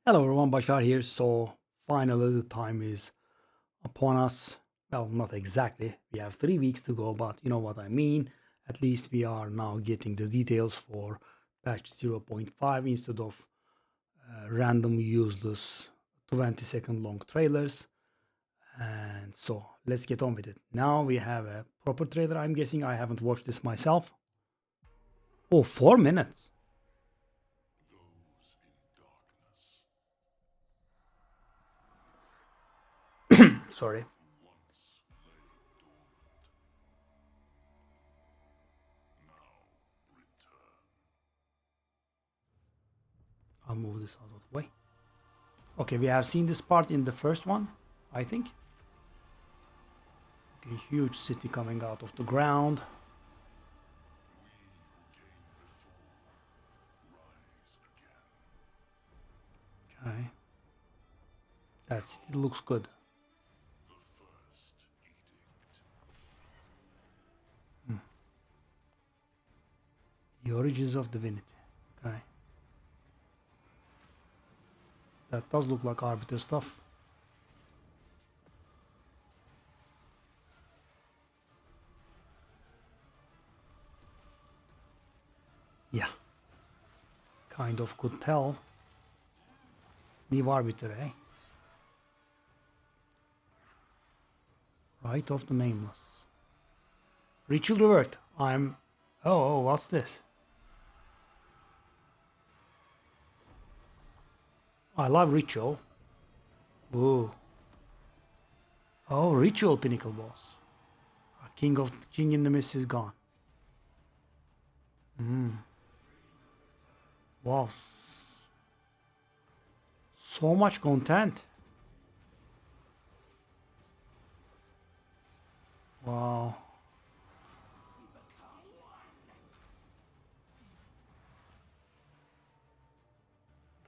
Hello everyone, Bashar here. So finally the time is upon us. Well, not exactly. We have 3 weeks to go, but you know what I mean. At least we are now getting the details for patch 0.5 instead of random useless 20-second long trailers. And so let's get on with it. Now we have a proper trailer. I'm guessing I haven't watched this myself. Oh, 4 minutes. Sorry. I'll move this out of the way. Okay, we have seen this part in the first one, I think. Okay, huge city coming out of the ground. Okay. That city looks good. The origins of divinity. Okay. That does look like arbiter stuff. Yeah. Kind of could tell. New arbiter, eh? Right of the nameless. Ritual revert. Oh, what's this? I love ritual. Ooh. Oh, ritual pinnacle boss. King in the mist is gone. Wow. So much content. Wow.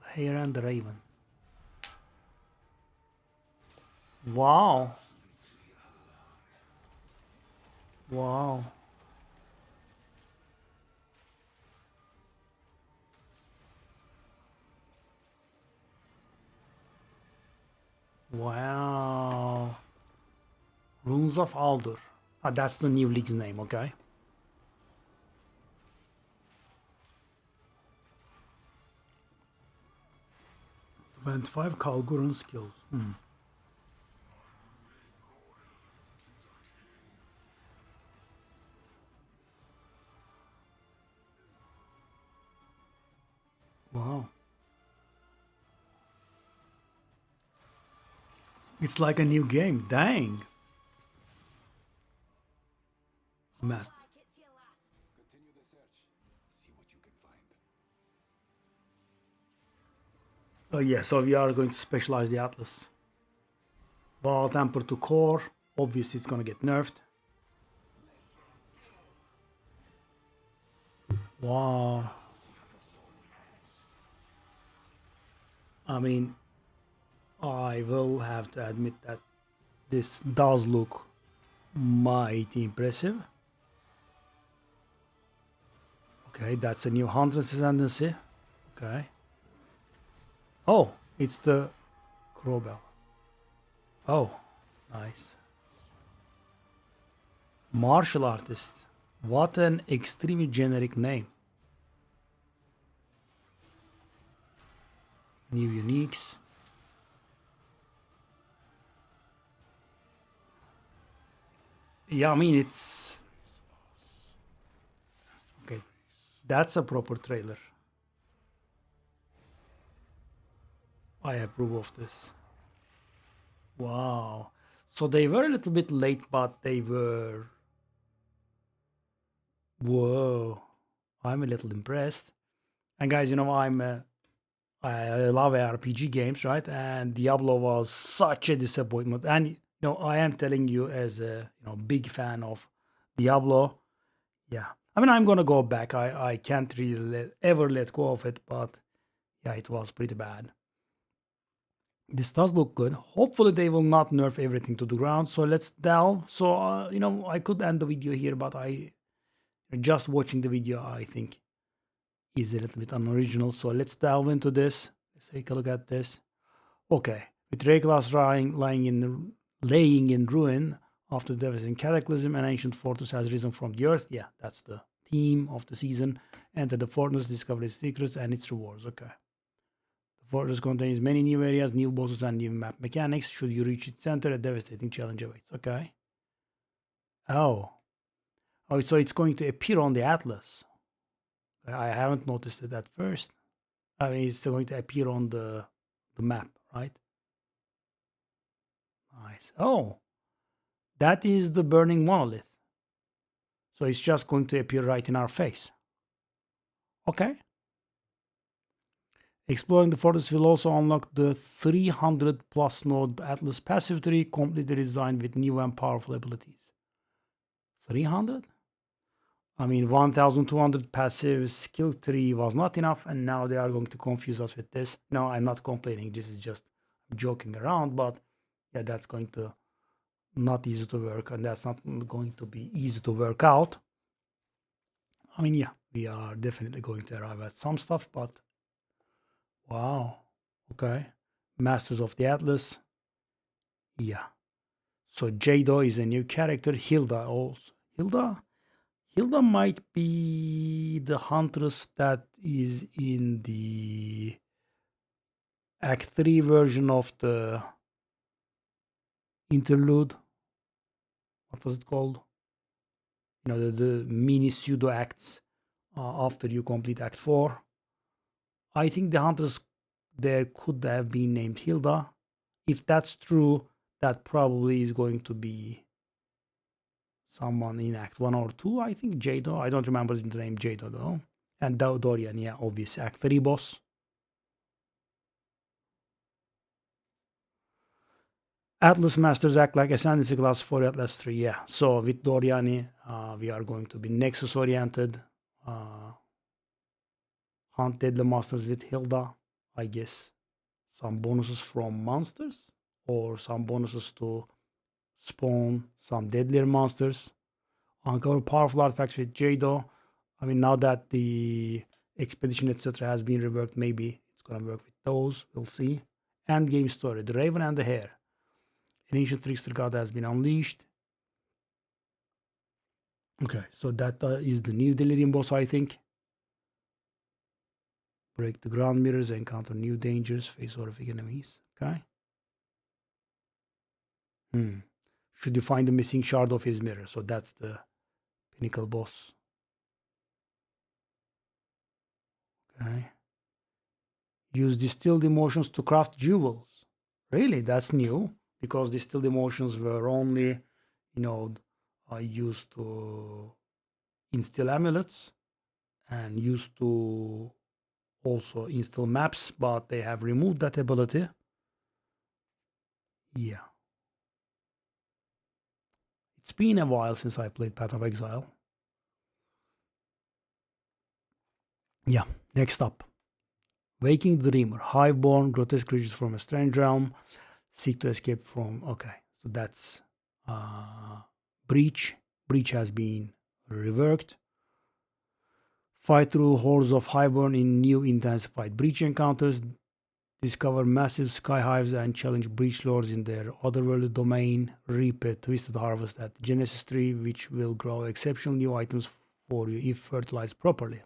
The hare and the raven. Wow. Wow. Wow. Runes of Aldur. Ah, that's the new league's name, okay? "25 Kalgurun skills. Wow. It's like a new game. Dang. Master. Oh yeah, so we are going to specialize the Atlas. Ball temper to core. Obviously it's gonna get nerfed. Wow. I mean, I will have to admit that this does look mighty impressive. Okay, that's a new Huntress Ascendancy. Okay. Oh, it's the Crowbell. Oh, nice. Martial artist. What an extremely generic name. New uniques. Yeah, I mean, it's... Okay, that's a proper trailer. I approve of this. Wow. So they were a little bit late, but they were... Whoa. I'm a little impressed. And guys, you know, I love RPG games, right? And Diablo was such a disappointment. And you know, I am telling you as a big fan of Diablo. Yeah, I mean, I'm gonna go back. I can't really ever let go of it, but yeah, it was pretty bad. This does look good. Hopefully, they will not nerf everything to the ground. So let's delve. So I could end the video here, but I just watching the video, I think, is a little bit unoriginal. So let's delve into this. Let's take a look at this. Okay, with Rayclass laying in ruin after the devastating cataclysm, an ancient fortress has risen from the earth. Yeah, that's the theme of the season. Enter the fortress, discover its secrets and its rewards. Okay. The fortress contains many new areas, new bosses, and new map mechanics. Should you reach its center, a devastating challenge awaits. Okay. Oh. Oh, so it's going to appear on the atlas. I haven't noticed it at first. I mean, it's going to appear on the map, right? Nice. Oh, that is the burning monolith. So it's just going to appear right in our face. Okay. Exploring the fortress will also unlock the 300 plus node Atlas passive tree, completely designed with new and powerful abilities. 300? I mean, 1200 passive skill tree was not enough, and now they are going to confuse us with this. No, I'm not complaining. This is just joking around, but yeah, that's going to not easy to work, and that's not going to be easy to work out. I mean, yeah, we are definitely going to arrive at some stuff, but wow. Okay. Masters of the Atlas. Yeah. So Jado is a new character. Hilda also. Hilda might be the huntress that is in the Act 3 version of the interlude. What was it called? You know, the mini pseudo acts after you complete Act 4. I think the huntress there could have been named Hilda. If that's true, that probably is going to be someone in Act 1 or 2. I think Jado. I don't remember the name Jado though. And Dorian, yeah, obvious Act 3 boss. Atlas Masters act like Ascendancy class 4 Atlas 3. Yeah. So with Doriani, we are going to be Nexus oriented. Hunt Deadly Monsters with Hilda. I guess some bonuses from monsters or some bonuses to spawn some deadlier monsters. Uncover powerful artifacts with Jado. I mean, now that the expedition, etc., has been reworked, maybe it's gonna work with those. We'll see. End game story: The Raven and the Hare. An ancient trickster god has been unleashed. Okay, so that is the new Delirium boss, I think. Break the ground mirrors, encounter new dangers, face horrific enemies. Okay. Should you find the missing shard of his mirror? So that's the pinnacle boss. Okay. Use distilled emotions to craft jewels. Really, that's new because distilled emotions were only, you know, used to instill amulets and used to also instill maps, but they have removed that ability. Yeah. It's been a while since I played Path of Exile. Yeah, next up. Waking the Dreamer. Hiveborn, grotesque creatures from a strange realm. Seek to escape from... Okay, so that's Breach. Breach has been reworked. Fight through hordes of Highborn in new intensified Breach encounters. Discover massive sky hives and challenge Breach lords in their otherworldly domain. Reap a twisted harvest at the Genesis tree, which will grow exceptional new items for you if fertilized properly.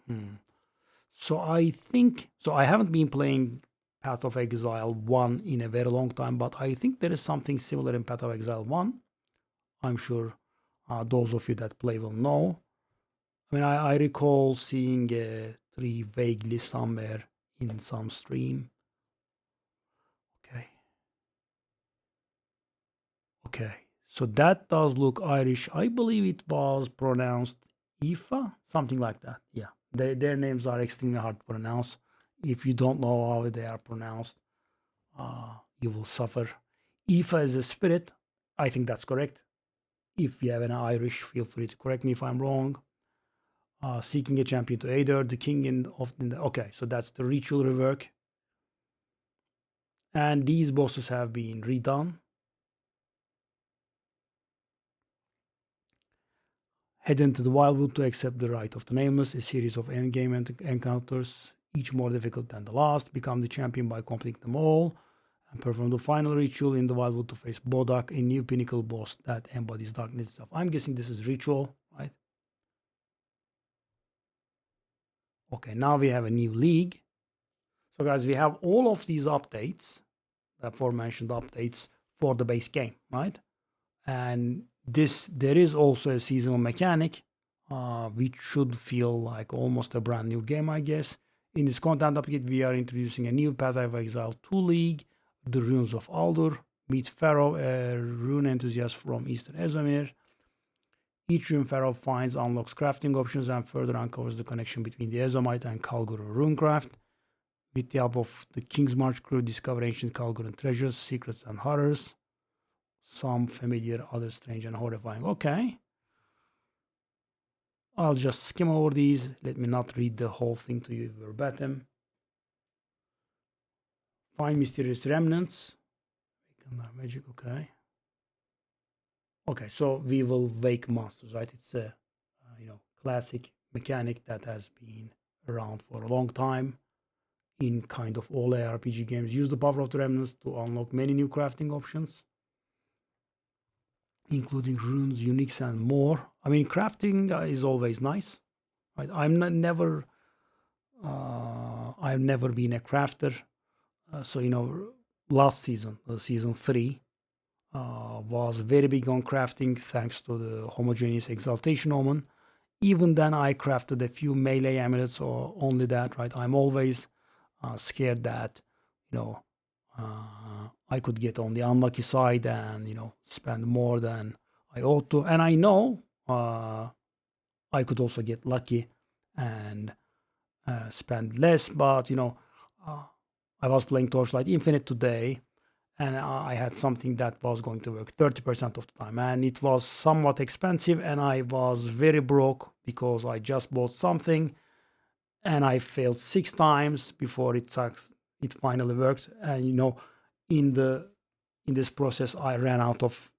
So I think... So I haven't been playing Path of Exile 1 in a very long time, but I think there is something similar in Path of Exile 1. I'm sure those of you that play will know. I mean, I recall seeing a tree vaguely somewhere in some stream. Okay. Okay. So that does look Irish. I believe it was pronounced Aoife, something like that. Yeah. Their names are extremely hard to pronounce. If you don't know how they are pronounced, you will suffer. Aoife is a spirit. I think that's correct. If you have an Irish, feel free to correct me if I'm wrong. Seeking a champion to aid her, the king in often. Okay, so that's the ritual rework. And these bosses have been redone. Head into the Wildwood to accept the Rite of the Nameless, a series of endgame encounters. each more difficult than the last. Become the champion by completing them all. And perform the final ritual in the Wildwood to face Bodak, a new pinnacle boss that embodies darkness itself. I'm guessing this is ritual, right? Okay, now we have a new league. So guys, we have all of these updates, the aforementioned updates for the base game, right? And there is also a seasonal mechanic, which should feel like almost a brand new game, I guess. In this content update, we are introducing a new Path of Exile 2 league, the Runes of Aldur. Meet Pharaoh, a rune enthusiast from Eastern Ezomir. Each rune Pharaoh finds unlocks crafting options and further uncovers the connection between the Ezomite and Kalguru runecraft. With the help of the King's March crew, discover ancient Kalguran treasures, secrets, and horrors. Some familiar, others strange and horrifying. Okay. I'll just skim over these. Let me not read the whole thing to you verbatim. Find mysterious remnants. Magic, okay. Okay, so we will wake monsters, right? It's a classic mechanic that has been around for a long time in kind of all ARPG games. Use the power of the remnants to unlock many new crafting options, including runes, uniques, and more. I mean, crafting is always nice, right? I've never been a crafter, so last season, season 3, was very big on crafting thanks to the homogeneous exaltation omen. Even then, I crafted a few melee amulets or only that, right? I'm always scared that, I could get on the unlucky side and, spend more than I ought to. And I know I could also get lucky and spend less, but, I was playing Torchlight Infinite today and I had something that was going to work 30% of the time, and it was somewhat expensive, and I was very broke because I just bought something and I failed 6 times before it finally worked. And in this process I ran out of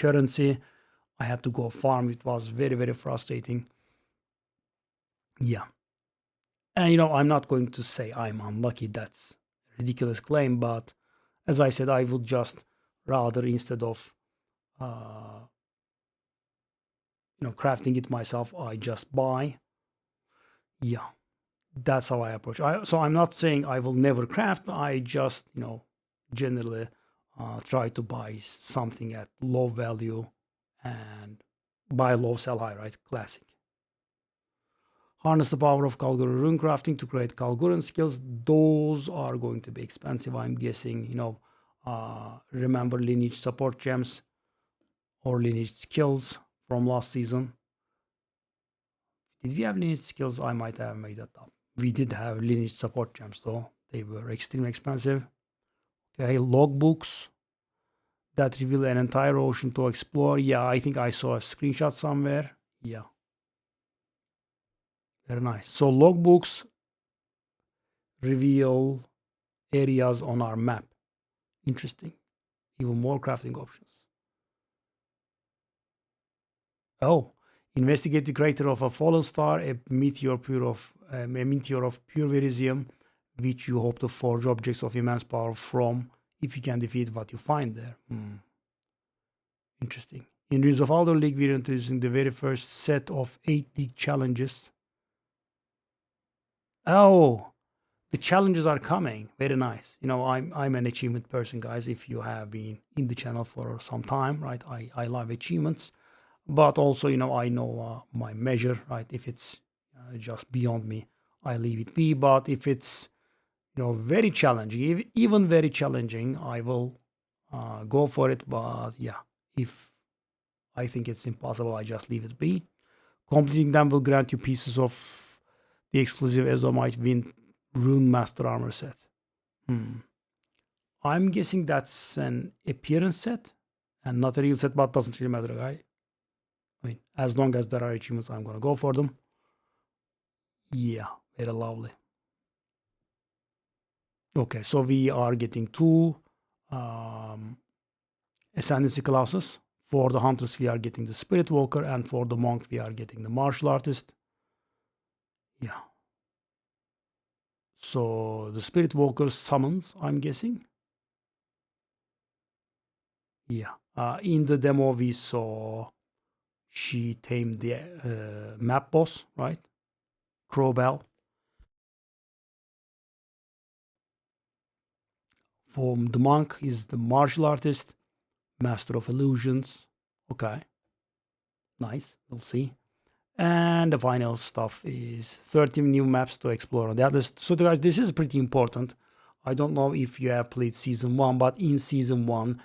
currency. I had to go farm. It was very, very frustrating. Yeah. And I'm not going to say I'm unlucky. That's a ridiculous claim, but as I said, I would just rather, instead of crafting it myself, I just buy. Yeah, that's how I approach. So I'm not saying I will never craft. I just generally try to buy something at low value and buy low, sell high, right? Classic. Harness the power of Kalguru rune crafting to create Kalguran skills. Those are going to be expensive, I'm guessing. Remember lineage support gems or lineage skills from last season. Did we have lineage skills? I might have made that up. We did have lineage support gems though. They were extremely expensive. Okay, logbooks that reveal an entire ocean to explore. Yeah, I think I saw a screenshot somewhere. Yeah. Very nice. So logbooks reveal areas on our map. Interesting. Even more crafting options. Oh, investigate the crater of a fallen star, a meteor of pure verisium, which you hope to forge objects of immense power from if you can defeat what you find there. Interesting. In Runes of Alder League, we're introducing the very first set of 8 league challenges. Oh, the challenges are coming. Very nice. I'm an achievement person, guys. If you have been in the channel for some time, right? I love achievements, but also, I know my measure, right? If it's just beyond me, I leave it be. But if it's, very challenging, even very challenging, I will go for it. But yeah, if I think it's impossible, I just leave it be. Completing them will grant you pieces of the exclusive Ezomite Wind Rune Master Armor set. I'm guessing that's an appearance set and not a real set, but doesn't really matter, right? I mean, as long as there are achievements, I'm gonna go for them. Yeah, very lovely. Okay, so we are getting 2 ascendancy classes. For the hunters, we are getting the Spirit Walker, and for the monk, we are getting the Martial Artist. Yeah. So the Spirit Walker summons, I'm guessing. Yeah. In the demo, we saw she tamed the map boss, right? Crowbell. From the monk is the martial artist, master of illusions. Okay, nice. We'll see. And the final stuff is 13 new maps to explore on the others. So guys, this is pretty important. I don't know if you have played season 1, but in season 1,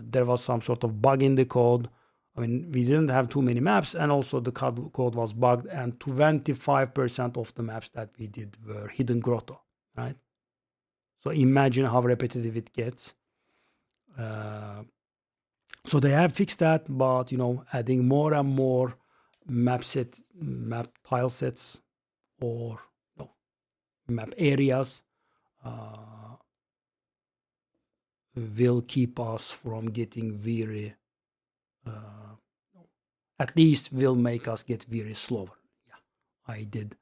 there was some sort of bug in the code. I mean, we didn't have too many maps, and also the code was bugged, and 25% of the maps that we did were hidden grotto, right? So imagine how repetitive it gets. So they have fixed that, but adding more and more map tile sets, or map areas will keep us from getting very, at least will make us get very slower. Yeah, I did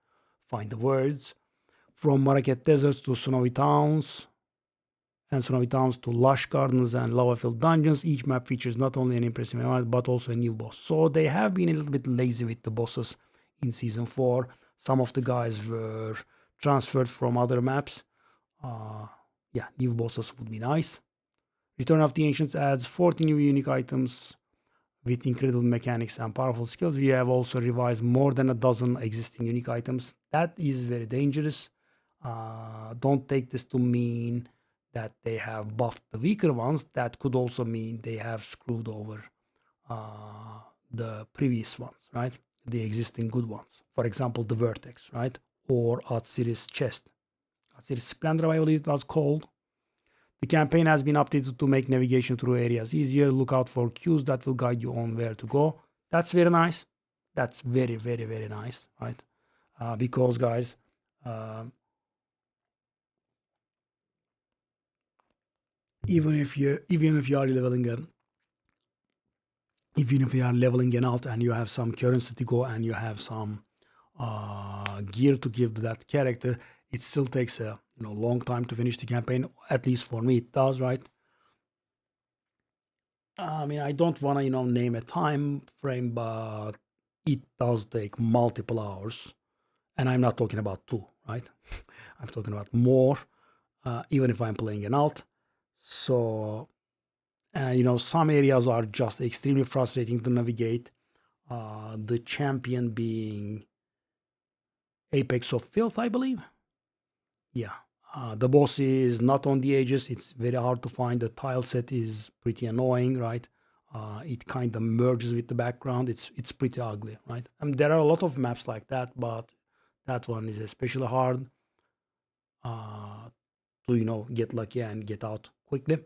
find the words. From Marrakech deserts to snowy towns, and snowy towns to lush gardens and lava-filled dungeons, each map features not only an impressive environment but also a new boss. So they have been a little bit lazy with the bosses in season 4. Some of the guys were transferred from other maps. Yeah, new bosses would be nice. Return of the Ancients adds 40 new unique items with incredible mechanics and powerful skills. We have also revised more than a dozen existing unique items. That is very dangerous. Don't take this to mean that they have buffed the weaker ones. That could also mean they have screwed over the previous ones, right? The existing good ones. For example, the Vertex, right? Or Atsiris Chest. Atsiris Splendor, I believe it was called. The campaign has been updated to make navigation through areas easier. Look out for cues that will guide you on where to go. That's very nice. That's very, very, very nice, right? Because guys, even if you are leveling a even if you are leveling an alt and you have some currency to go and you have some gear to give to that character, it still takes a long time to finish the campaign. At least for me, it does, right? I mean, I don't want to name a time frame, but it does take multiple hours, and I'm not talking about 2, right? I'm talking about more, even if I'm playing an alt. So some areas are just extremely frustrating to navigate. The champion being Apex of Filth, I believe. Yeah. The boss is not on the edges. It's very hard to find. The tile set is pretty annoying, right? It kind of merges with the background. It's pretty ugly, right? I mean, there are a lot of maps like that, but that one is especially hard to get lucky and get out quickly.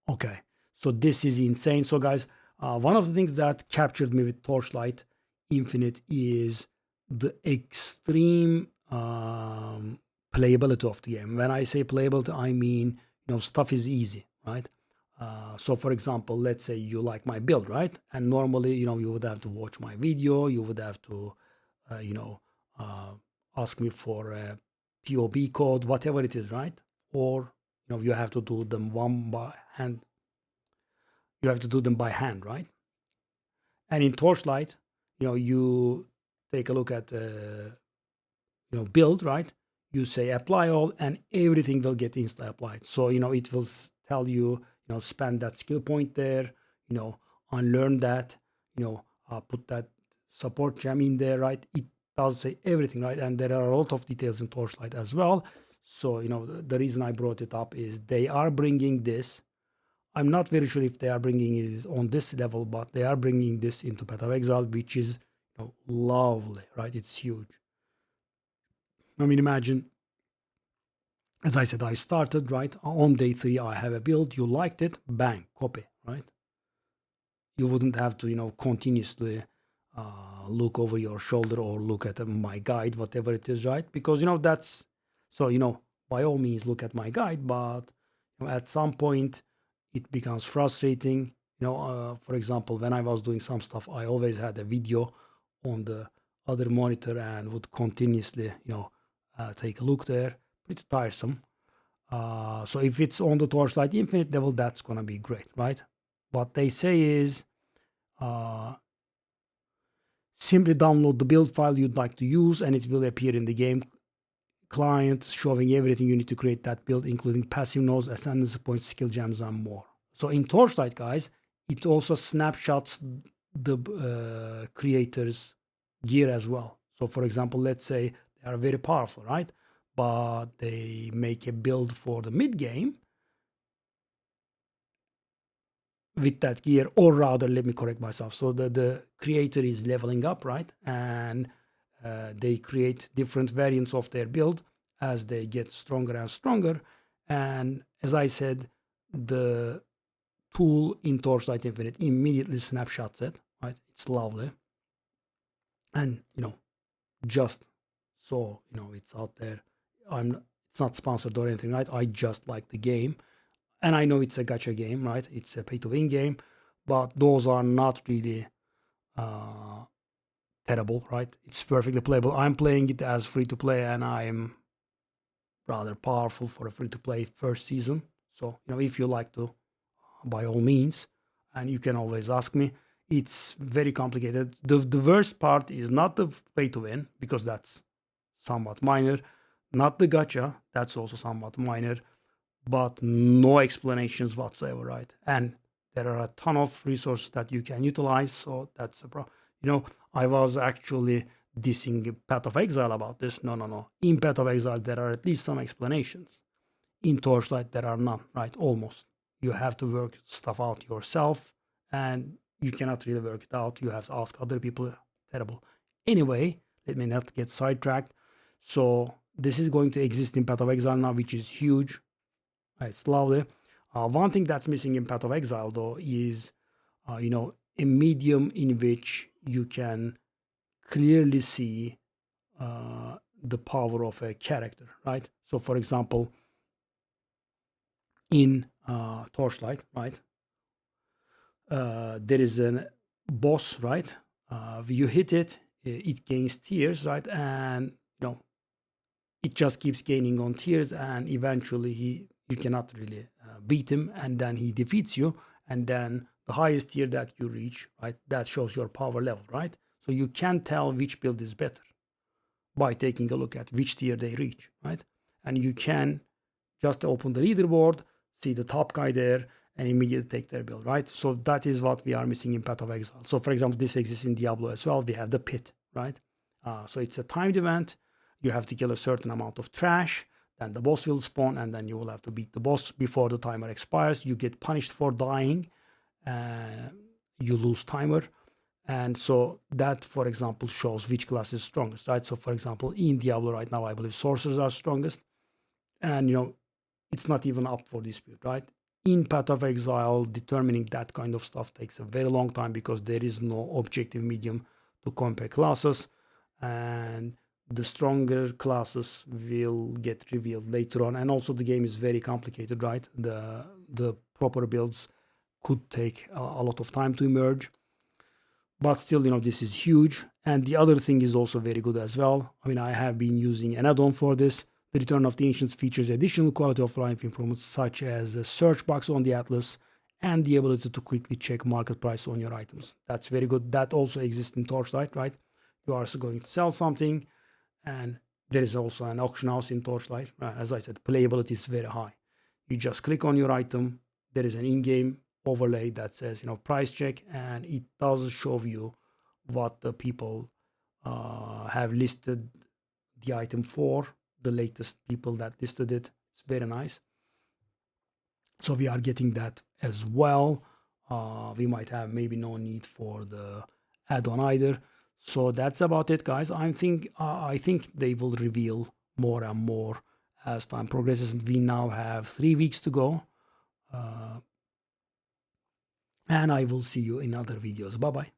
Okay, so this is insane. So guys, one of the things that captured me with Torchlight Infinite is the extreme playability of the game. When I say playability, I mean stuff is easy, right? So for example, let's say you like my build, right? And normally you would have to watch my video, you would have to ask me for a POB code, whatever it is, right? Or you have to do them one by hand. You have to do them by hand, right? And in Torchlight, you take a look at build, right? You say apply all, and everything will get insta applied. So it will tell you, spend that skill point there, unlearn that, put that support gem in there, right? It does say everything, right? And there are a lot of details in Torchlight as well. So the reason I brought it up is they are bringing this. I'm not very sure if they are bringing it on this level, but they are bringing this into Path of Exile, which is lovely, right? It's huge. I mean, imagine, as I said, I started, right? On day 3, I have a build. You liked it, bang, copy, right? You wouldn't have to, continuously look over your shoulder or look at my guide, whatever it is, right? Because, that's, so, by all means, look at my guide, but at some point, it becomes frustrating. For example, when I was doing some stuff, I always had a video on the other monitor and would continuously, take a look there. Pretty tiresome. So if it's on the Torchlight Infinite level, that's gonna be great, right? What they say is simply download the build file you'd like to use, and it will appear in the game client, showing everything you need to create that build, including passive nodes, ascendancy points, skill gems, and more. So in Torchlight, guys, it also snapshots the creator's gear as well. So for example, let's say they are very powerful, right? But they make a build for the mid game with that gear, or rather, let me correct myself. So the creator is leveling up, right? And they create different variants of their build as they get stronger and stronger. And as I said, the tool in Torchlight Infinite immediately snapshots it, right? It's lovely. And, just so, it's out there. It's not sponsored or anything, right? I just like the game. And I know it's a gacha game, right? It's a pay-to-win game, but those are not really terrible, right? It's perfectly playable. I'm playing it as free-to-play, and I'm rather powerful for a free-to-play first season. So, if you like to, by all means, and you can always ask me. It's very complicated. The worst part is not the pay-to-win, because that's somewhat minor, not the gacha, that's also somewhat minor, but no explanations whatsoever, right? And there are a ton of resources that you can utilize, so that's a problem. I was actually dissing Path of Exile about this. No. In Path of Exile, there are at least some explanations. In Torchlight, there are none, right? Almost. You have to work stuff out yourself, and you cannot really work it out. You have to ask other people. Terrible. Anyway, let me not get sidetracked. So this is going to exist in Path of Exile now, which is huge. It's lovely. One thing that's missing in Path of Exile, though, is a medium in which you can clearly see the power of a character, right? So, for example, in Torchlight, right, there is a boss, right? You hit it, it gains tears, right, and it just keeps gaining on tears, and eventually you cannot really beat him, and then he defeats you, and then the highest tier that you reach, right, that shows your power level, right? So you can tell which build is better by taking a look at which tier they reach, right? And you can just open the leaderboard, see the top guy there, and immediately take their build, right? So that is what we are missing in Path of Exile. So for example, this exists in Diablo as well. We have the pit, right? So it's a timed event. You have to kill a certain amount of trash, then the boss will spawn, and then you will have to beat the boss before the timer expires. You get punished for dying, you lose timer. And so that, for example, shows which class is strongest, right? So for example, in Diablo right now, I believe sorcerers are strongest. And, it's not even up for dispute, right? In Path of Exile, determining that kind of stuff takes a very long time because there is no objective medium to compare classes. And the stronger classes will get revealed later on. And also the game is very complicated, right? The proper builds could take a lot of time to emerge. But still, this is huge. And the other thing is also very good as well. I mean, I have been using an add-on for this. The Return of the Ancients features additional quality of life improvements such as a search box on the Atlas and the ability to quickly check market price on your items. That's very good. That also exists in Torchlight, right? You are going to sell something, and there is also an auction house in Torchlight. As I said, playability is very high. You just click on your item. There is an in-game overlay that says, price check, and it does show you what the people have listed the item for, the latest people that listed it. It's very nice. So we are getting that as well. We might have maybe no need for the add-on either. So that's about it, guys. I think they will reveal more and more as time progresses. We now have 3 weeks to go. And I will see you in other videos. Bye-bye.